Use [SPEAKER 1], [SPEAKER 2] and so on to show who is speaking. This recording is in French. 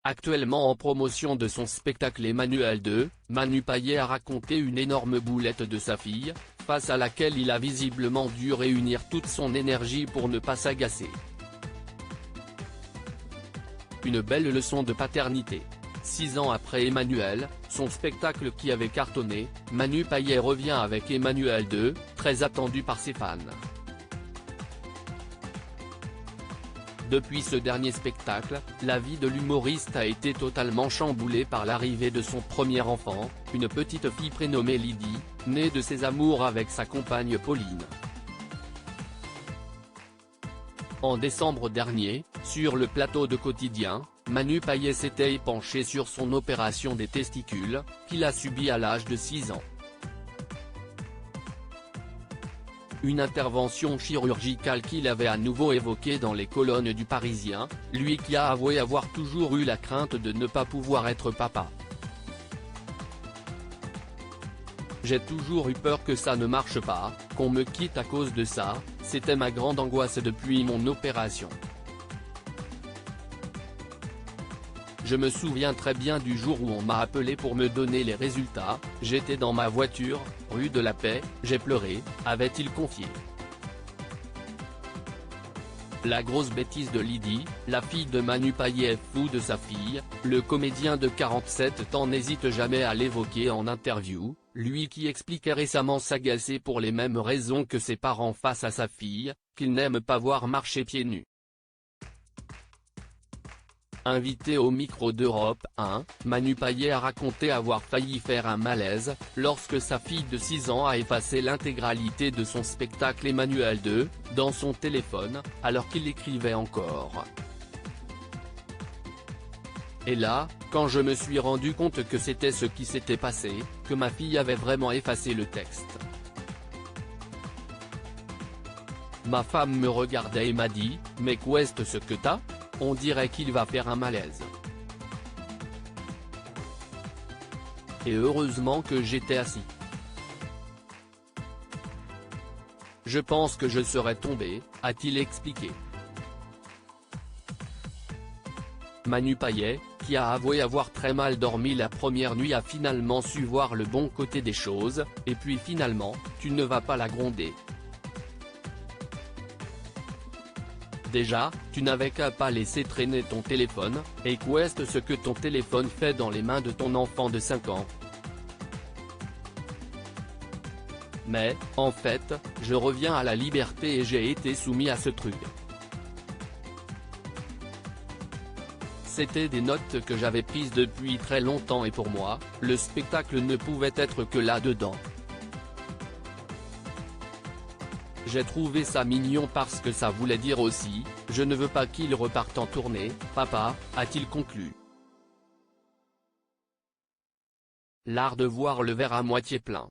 [SPEAKER 1] Actuellement en promotion de son spectacle Emmanuelle 2, Manu Payet a raconté une énorme boulette de sa fille, face à laquelle il a visiblement dû réunir toute son énergie pour ne pas s'agacer. Une belle leçon de paternité. 6 ans après Emmanuelle, son spectacle qui avait cartonné, Manu Payet revient avec Emmanuelle 2, très attendu par ses fans. Depuis ce dernier spectacle, la vie de l'humoriste a été totalement chamboulée par l'arrivée de son premier enfant, une petite fille prénommée Lydie, née de ses amours avec sa compagne Pauline. En décembre dernier, sur le plateau de Quotidien, Manu Payet s'était penché sur son opération des testicules, qu'il a subie à l'âge de 6 ans. Une intervention chirurgicale qu'il avait à nouveau évoquée dans les colonnes du Parisien, lui qui a avoué avoir toujours eu la crainte de ne pas pouvoir être papa. J'ai toujours eu peur que ça ne marche pas, qu'on me quitte à cause de ça, c'était ma grande angoisse depuis mon opération. Je me souviens très bien du jour où on m'a appelé pour me donner les résultats, j'étais dans ma voiture, rue de la Paix, j'ai pleuré, avait-il confié. La grosse bêtise de Lydie, la fille de Manu Payet est fou de sa fille, le comédien de 47 ans n'hésite jamais à l'évoquer en interview, lui qui expliquait récemment s'agacer pour les mêmes raisons que ses parents face à sa fille, qu'il n'aime pas voir marcher pieds nus. Invité au micro d'Europe 1, Manu Payet a raconté avoir failli faire un malaise, lorsque sa fille de 6 ans a effacé l'intégralité de son spectacle Emmanuelle 2, dans son téléphone, alors qu'il écrivait encore. Et là, quand je me suis rendu compte que c'était ce qui s'était passé, que ma fille avait vraiment effacé le texte. Ma femme me regardait et m'a dit, mais qu'est-ce que t'as ? On dirait qu'il va faire un malaise. Et heureusement que j'étais assis. Je pense que je serais tombé, a-t-il expliqué. Manu Payet, qui a avoué avoir très mal dormi la première nuit, a finalement su voir le bon côté des choses, et puis finalement, tu ne vas pas la gronder. Déjà, tu n'avais qu'à pas laisser traîner ton téléphone, et qu'est-ce que ton téléphone fait dans les mains de ton enfant de 5 ans. Mais, en fait, je reviens à la liberté et j'ai été soumis à ce truc. C'était des notes que j'avais prises depuis très longtemps et pour moi, le spectacle ne pouvait être que là-dedans. J'ai trouvé ça mignon parce que ça voulait dire aussi, je ne veux pas qu'il reparte en tournée, papa, a-t-il conclu. L'art de voir le verre à moitié plein.